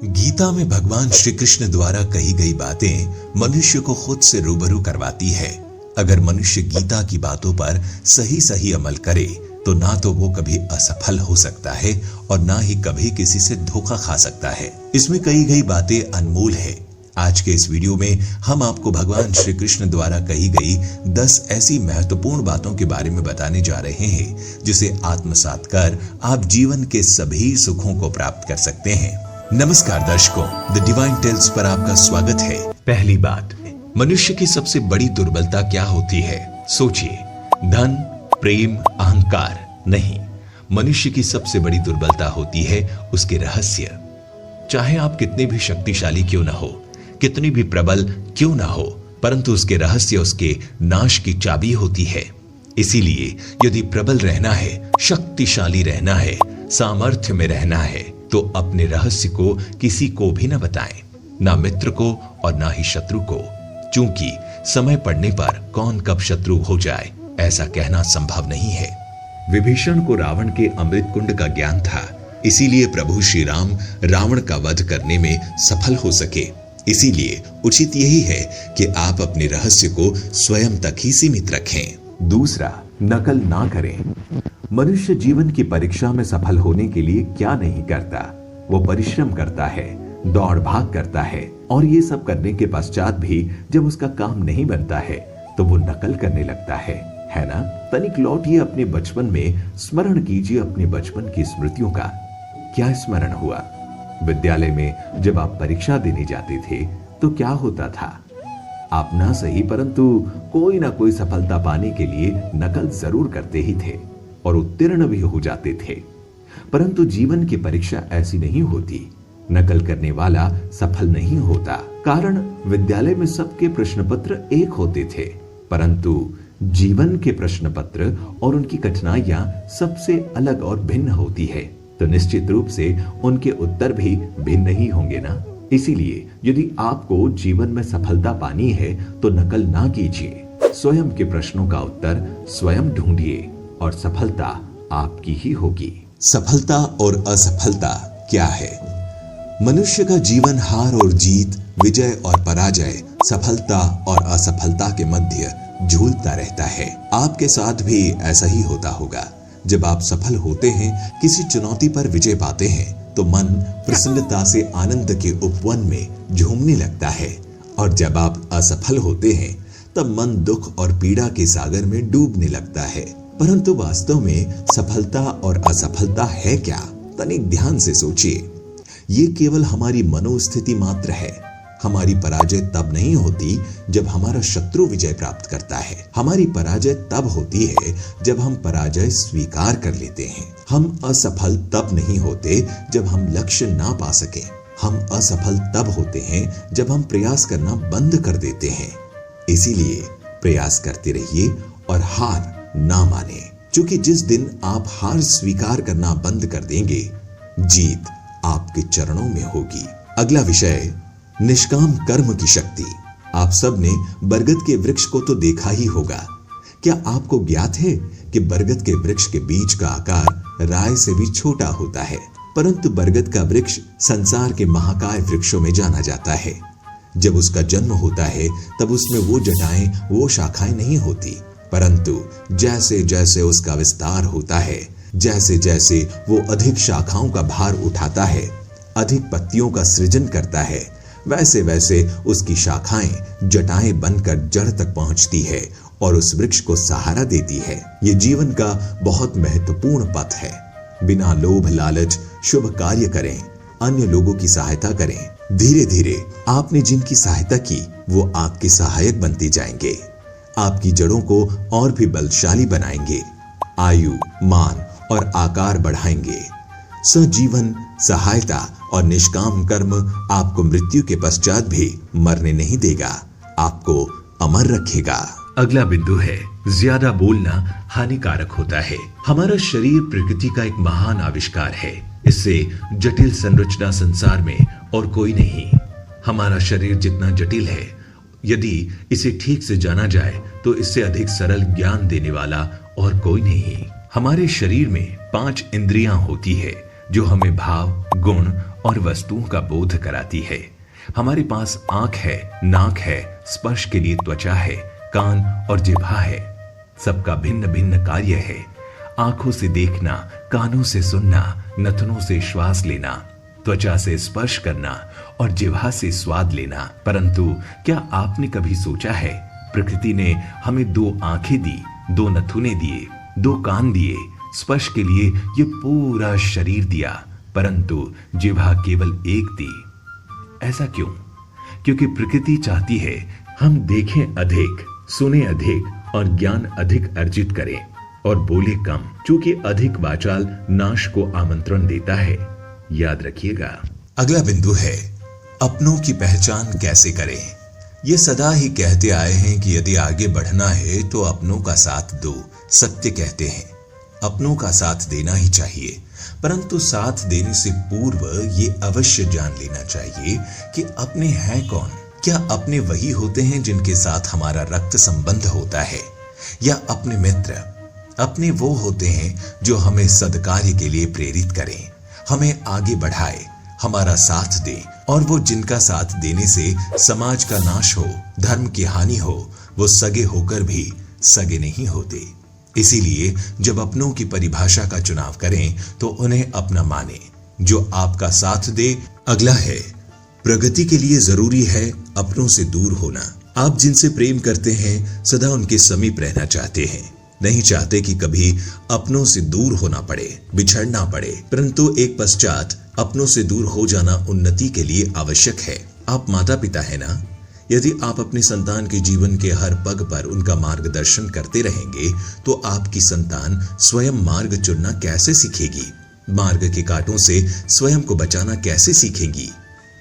गीता में भगवान श्री कृष्ण द्वारा कही गई बातें मनुष्य को खुद से रूबरू करवाती है। अगर मनुष्य गीता की बातों पर सही सही अमल करे तो ना तो वो कभी असफल हो सकता है और ना ही कभी किसी से धोखा खा सकता है। इसमें कही गई बातें अनमोल है। आज के इस वीडियो में हम आपको भगवान श्री कृष्ण द्वारा कही गई 10 ऐसी महत्वपूर्ण बातों के बारे में बताने जा रहे हैं जिसे आत्मसात कर आप जीवन के सभी सुखों को प्राप्त कर सकते हैं। नमस्कार दर्शकों, द डिवाइन टेल्स पर आपका स्वागत है। पहली बात, मनुष्य की सबसे बड़ी दुर्बलता क्या होती है? सोचिए, धन, प्रेम, अहंकार नहीं। मनुष्य की सबसे बड़ी दुर्बलता होती है उसके रहस्य। चाहे आप कितने भी शक्तिशाली क्यों ना हो, कितनी भी प्रबल क्यों ना हो, परंतु उसके रहस्य उसके नाश की चाबी होती है। इसीलिए यदि प्रबल रहना है, शक्तिशाली रहना है, सामर्थ्य में रहना है, तो अपने रहस्य को किसी को भी न बताएं, ना मित्र को और ना ही शत्रु को, क्योंकि समय पड़ने पर कौन कब शत्रु हो जाए ऐसा कहना संभव नहीं है। विभीषण को रावण के अमृत कुंड का ज्ञान था, इसीलिए प्रभु श्री राम रावण का वध करने में सफल हो सके। इसीलिए उचित यही है कि आप अपने रहस्य को स्वयं तक ही सीमित रखें। दूसरा, नकल ना करें। मनुष्य जीवन की परीक्षा में सफल होने के लिए क्या नहीं करता? वो परिश्रम करता है, दौड़ भाग करता है, और ये सब करने के पश्चात भी जब उसका काम नहीं बनता है तो वो नकल करने लगता है ना? तनिक लौटिए अपने बचपन में, स्मरण कीजिए अपने बचपन की स्मृतियों का। क्या स्मरण हुआ? विद्यालय में जब आप परीक्षा देने जाते थे तो क्या होता था? आप ना सही परंतु कोई ना कोई सफलता पाने के लिए नकल जरूर करते ही थे और उत्तीर्ण भी हो जाते थे। परंतु जीवन की परीक्षा ऐसी नहीं होती। नकल करने वाला सफल नहीं होता। कारण विद्यालय में सबके प्रश्न पत्र एक होते थे, परंतु जीवन के प्रश्न पत्र और उनकी कठिनाइयां सबसे अलग और भिन्न होती है, तो निश्चित रूप से उनके उत्तर भी भिन्न ही होंगे ना। इसीलिए यदि आपको जीवन में सफलता पानी है तो नकल ना कीजिए, स्वयं के प्रश्नों का उत्तर स्वयं ढूंढिए और सफलता आपकी ही होगी। सफलता और असफलता क्या है? मनुष्य का जीवन हार और जीत, विजय और पराजय, सफलता और असफलता के मध्य झूलता रहता है। आपके साथ भी ऐसा ही होता होगा। जब आप सफल होते हैं, किसी चुनौती पर विजय पाते हैं, तो मन प्रसन्नता से आनंद के उपवन में झूमने लगता है, और जब आप असफल होते हैं तब मन दुख और पीड़ा के सागर में डूबने लगता है। परंतु वास्तव में सफलता और असफलता है क्या? तनिक ध्यान से सोचिए। ये केवल हमारी मनोस्थिति मात्र है। हमारी पराजय तब नहीं होती जब हमारा शत्रु विजय प्राप्त करता है। हमारी पराजय तब होती है जब हम पराजय स्वीकार कर लेते हैं। हम असफल तब नहीं होते जब हम लक्ष्य ना पा सके। हम असफल तब होते हैं जब हम प्रयास करना बंद कर देते हैं। इसीलिए प्रयास करते रहिए और हार ना माने, क्योंकि जिस दिन आप हार स्वीकार करना बंद कर देंगे, जीत आपके चरणों में होगी। अगला विषय, निष्काम कर्म की शक्ति। आप सब ने बरगद के वृक्ष को तो देखा ही होगा। क्या आपको ज्ञात है कि बरगद के वृक्ष के बीज का आकार राय से भी छोटा होता है? परंतु बरगद का वृक्ष संसार के महाकाय वृक्षों में जाना जाता है। जब उसका जन्म होता है तब उसमें वो जटाएं, वो शाखाएं नहीं होती, परंतु जैसे जैसे उसका विस्तार होता है, जैसे जैसे वो अधिक शाखाओं का भार उठाता है, अधिक पत्तियों का सृजन करता है, वैसे वैसे उसकी शाखाएं जटाएं बनकर जड़ तक पहुंचती है और उस वृक्ष को सहारा देती है। ये जीवन का बहुत महत्वपूर्ण पथ है। बिना लोभ लालच शुभ कार्य करें, अन्य लोगों की सहायता करें। धीरे धीरे आपने जिनकी सहायता की वो आपके सहायक बनते जाएंगे, आपकी जड़ों को और भी बलशाली बनाएंगे, आयु, मान और आकार बढ़ाएंगे। सजीवन, सहायता और निष्काम कर्म आपको मृत्यु के पश्चात भी मरने नहीं देगा, आपको अमर रखेगा। अगला बिंदु है, ज्यादा बोलना हानिकारक होता है। हमारा शरीर प्रकृति का एक महान आविष्कार है। इससे जटिल संरचना संसार में और कोई नहीं। हमारा शरीर जितना जटिल है, यदि इसे ठीक से जाना जाए तो इससे अधिक सरल ज्ञान देने वाला और कोई नहीं। हमारे शरीर में 5 इंद्रियां होती है जो हमें भाव, गुण और वस्तुओं का बोध कराती है। हमारे पास आंख है, नाक है, स्पर्श के लिए त्वचा है, कान और जिह्वा है। सबका भिन्न भिन्न कार्य है। आंखों से देखना, कानों से सुनना, नथनों से श्वास लेना, त्वचा से स्पर्श करना और जिह्वा से स्वाद लेना। परंतु क्या आपने कभी सोचा है, प्रकृति ने हमें 2 आंखें दी, 2 नथुने दिए, 2 कान दिए, स्पर्श के लिए ये पूरा शरीर दिया, परंतु जिह्वा केवल एक दी। ऐसा क्यों? क्योंकि प्रकृति चाहती है हम देखें अधिक, सुने अधिक और ज्ञान अधिक अर्जित करें और बोले कम, क्योंकि अधिक वाचाल नाश को आमंत्रण देता है। याद रखिएगा। अगला बिंदु है अपनों की पहचान कैसे करें। ये सदा ही कहते आए हैं कि यदि आगे बढ़ना है तो अपनों का साथ दो। सत्य कहते हैं अपनों का साथ देना ही चाहिए, परंतु साथ देने से पूर्व ये अवश्य जान लेना चाहिए कि अपने हैं कौन। क्या अपने वही होते हैं जिनके साथ हमारा रक्त संबंध होता है, या अपने मित्र? अपने वो होते हैं जो हमें सद्कार्य के लिए प्रेरित करें, हमें आगे बढ़ाए, हमारा साथ दे, और वो जिनका साथ देने से समाज का नाश हो, धर्म की हानि हो, वो सगे होकर भी सगे नहीं होते। इसीलिए जब अपनों की परिभाषा का चुनाव करें तो उन्हें अपना माने, जो आपका साथ दे। अगला है प्रगति के लिए जरूरी है अपनों से दूर होना। आप जिनसे प्रेम करते हैं सदा उनके समीप रहना चाहते हैं, नहीं चाहते कि कभी अपनों से दूर होना पड़े, बिछड़ना पड़े। परंतु एक पश्चात अपनों से दूर हो जाना उन्नति के लिए आवश्यक है। आप माता पिता है ना, यदि आप अपने संतान के जीवन के हर पग पर उनका मार्गदर्शन करते रहेंगे तो आपकी संतान स्वयं मार्ग चुनना कैसे सीखेगी, मार्ग के कांटों से स्वयं को बचाना कैसे सीखेगी।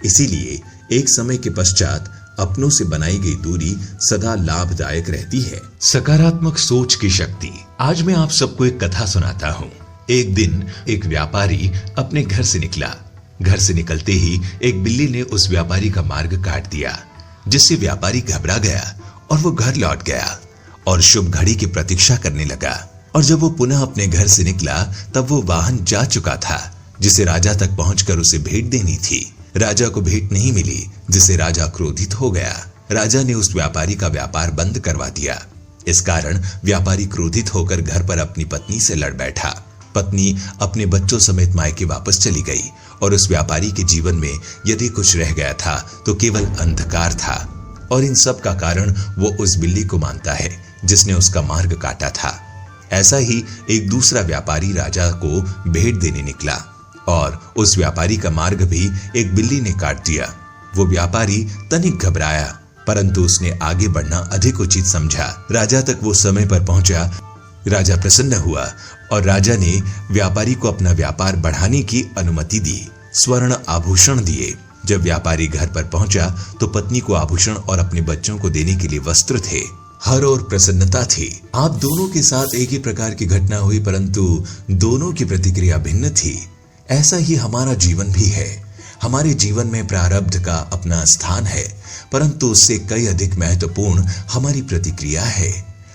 इसीलिए एक समय के पश्चात अपनों से बनाई गई दूरी सदा लाभदायक रहती है। सकारात्मक सोच की शक्ति। आज मैं आप सबको एक कथा सुनाता हूँ। एक दिन एक व्यापारी अपने घर से निकला। घर से निकलते ही एक बिल्ली ने उस व्यापारी का मार्ग काट दिया, जिससे व्यापारी घबरा गया और वो घर लौट गया और शुभ घड़ी की प्रतीक्षा करने लगा। और जब वो पुनः अपने घर से निकला तब वो वाहन जा चुका था, जिसे राजा तक पहुंचकर उसे भेंट देनी थी। राजा को भेंट नहीं मिली, जिसे राजा क्रोधित हो गया। राजा ने उस व्यापारी का व्यापार बंद करवा दिया। इस कारण व्यापारी क्रोधित होकर घर पर अपनी पत्नी से लड़ बैठा। पत्नी अपने बच्चों समेत मायके वापस चली गई और उस व्यापारी के जीवन में यदि कुछ रह गया था तो केवल अंधकार था। और इन सब का कारण वो उस बिल्ली को मानता है जिसने उसका मार्ग काटा था। ऐसा ही एक दूसरा व्यापारी राजा को भेंट देने निकला और उस व्यापारी का मार्ग भी एक बिल्ली ने काट दिया। वो व्यापारी तनिक घबराया, परंतु उसने आगे बढ़ना अधिक उचित समझा। राजा तक वो समय पर पहुंचा। राजा प्रसन्न हुआ और राजा ने व्यापारी को अपना व्यापार बढ़ाने की अनुमति दी, स्वर्ण आभूषण दिए। जब व्यापारी घर पर पहुंचा तो पत्नी को आभूषण और अपने बच्चों को देने के लिए वस्त्र थे। हर ओर प्रसन्नता थी। आप दोनों के साथ एक ही प्रकार की घटना हुई, परंतु दोनों की प्रतिक्रिया भिन्न थी। ऐसा ही हमारा जीवन भी है। हमारे जीवन में प्रारब्ध का अपना स्थान है, परंतु उससे कई अधिक महत्वपूर्ण हमारी प्रतिक्रिया है,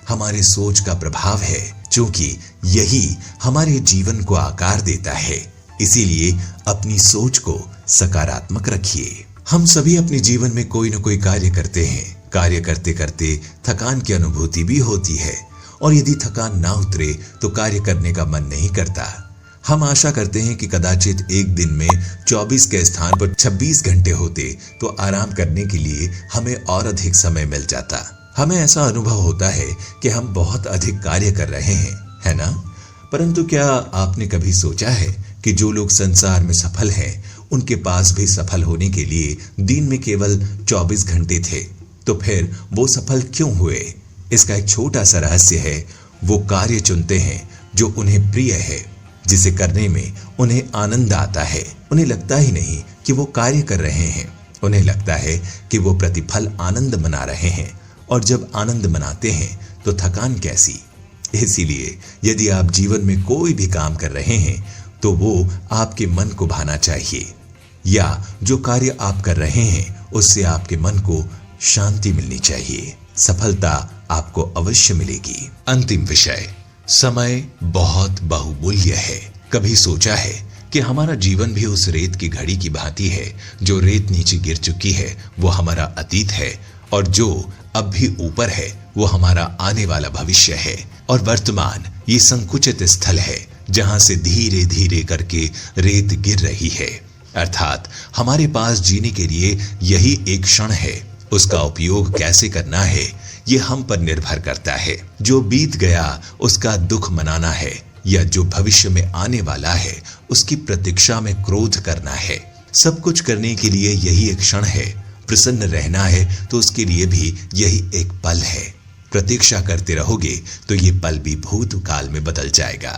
हमारे सोच का प्रभाव है, क्योंकि यही हमारे जीवन को आकार देता है। इसीलिए अपनी सोच को सकारात्मक रखिए। हम सभी अपने जीवन में कोई न कोई कार्य करते हैं। कार्य करते करते थकान की अनुभूति भी होती है, और यदि थकान ना उतरे तो कार्य करने का मन नहीं करता। हम आशा करते हैं कि कदाचित एक दिन में 24 के स्थान पर 26 घंटे होते तो आराम करने के लिए हमें और अधिक समय मिल जाता। हमें ऐसा अनुभव होता है कि हम बहुत अधिक कार्य कर रहे हैं, है ना? परंतु क्या आपने कभी सोचा है कि जो लोग संसार में सफल हैं, उनके पास भी सफल होने के लिए दिन में केवल 24 घंटे थे, तो फिर वो सफल क्यों हुए? इसका एक छोटा सा रहस्य है। वो कार्य चुनते हैं जो उन्हें प्रिय है, जिसे करने में उन्हें आनंद आता है। उन्हें लगता ही नहीं कि वो कार्य कर रहे हैं, उन्हें लगता है कि वो प्रतिफल आनंद मना रहे हैं। और जब आनंद मनाते हैं तो थकान कैसी? इसीलिए यदि आप जीवन में कोई भी काम कर रहे हैं तो वो आपके मन को भाना चाहिए, या जो कार्य आप कर रहे हैं उससे आपके मन को शांति मिलनी चाहिए। सफलता आपको अवश्य मिलेगी। अंतिम विषय, समय बहुत बहुमूल्य है। कभी सोचा है कि हमारा जीवन भी उस रेत की घड़ी की भांति है। जो रेत नीचे गिर चुकी है वो हमारा अतीत है, और जो अब भी ऊपर है वो हमारा आने वाला भविष्य है। और वर्तमान ये संकुचित स्थल है जहां से धीरे धीरे करके रेत गिर रही है। अर्थात हमारे पास जीने के लिए यही एक क्षण है। उसका उपयोग कैसे करना है ये हम पर निर्भर करता है। जो बीत गया उसका दुख मनाना है, या जो भविष्य में आने वाला है उसकी प्रतीक्षा में क्रोध करना है। सब कुछ करने के लिए यही एक क्षण है। प्रसन्न रहना है तो उसके लिए भी यही एक पल है। प्रतीक्षा करते रहोगे तो ये पल भी भूतकाल में बदल जाएगा।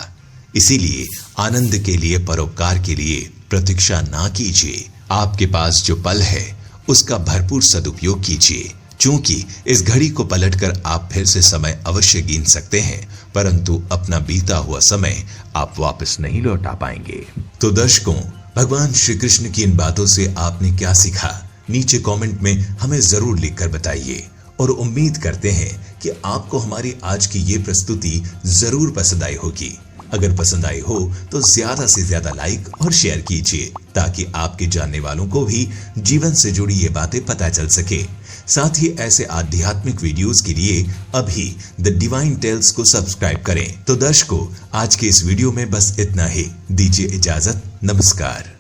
इसीलिए आनंद के लिए, परोपकार के लिए प्रतीक्षा ना कीजिए। आपके पास जो पल है उसका भरपूर सदुपयोग कीजिए, क्योंकि इस घड़ी को पलटकर आप फिर से समय अवश्य गिन सकते हैं, परंतु अपना बीता हुआ समय आप वापस नहीं लौटा पाएंगे। तो दर्शकों, भगवान श्री कृष्ण की इन बातों से आपने क्या सीखा, नीचे कमेंट में हमें जरूर लिखकर बताइए। और उम्मीद करते हैं कि आपको हमारी आज की ये प्रस्तुति जरूर पसंद आई होगी। अगर पसंद आई हो तो ज्यादा से ज्यादा लाइक और शेयर कीजिए, ताकि आपके जानने वालों को भी जीवन से जुड़ी ये बातें पता चल सके। साथ ही ऐसे आध्यात्मिक वीडियोस के लिए अभी द डिवाइन टेल्स को सब्सक्राइब करें। तो दर्शकों, आज के इस वीडियो में बस इतना ही। दीजिए इजाजत। नमस्कार।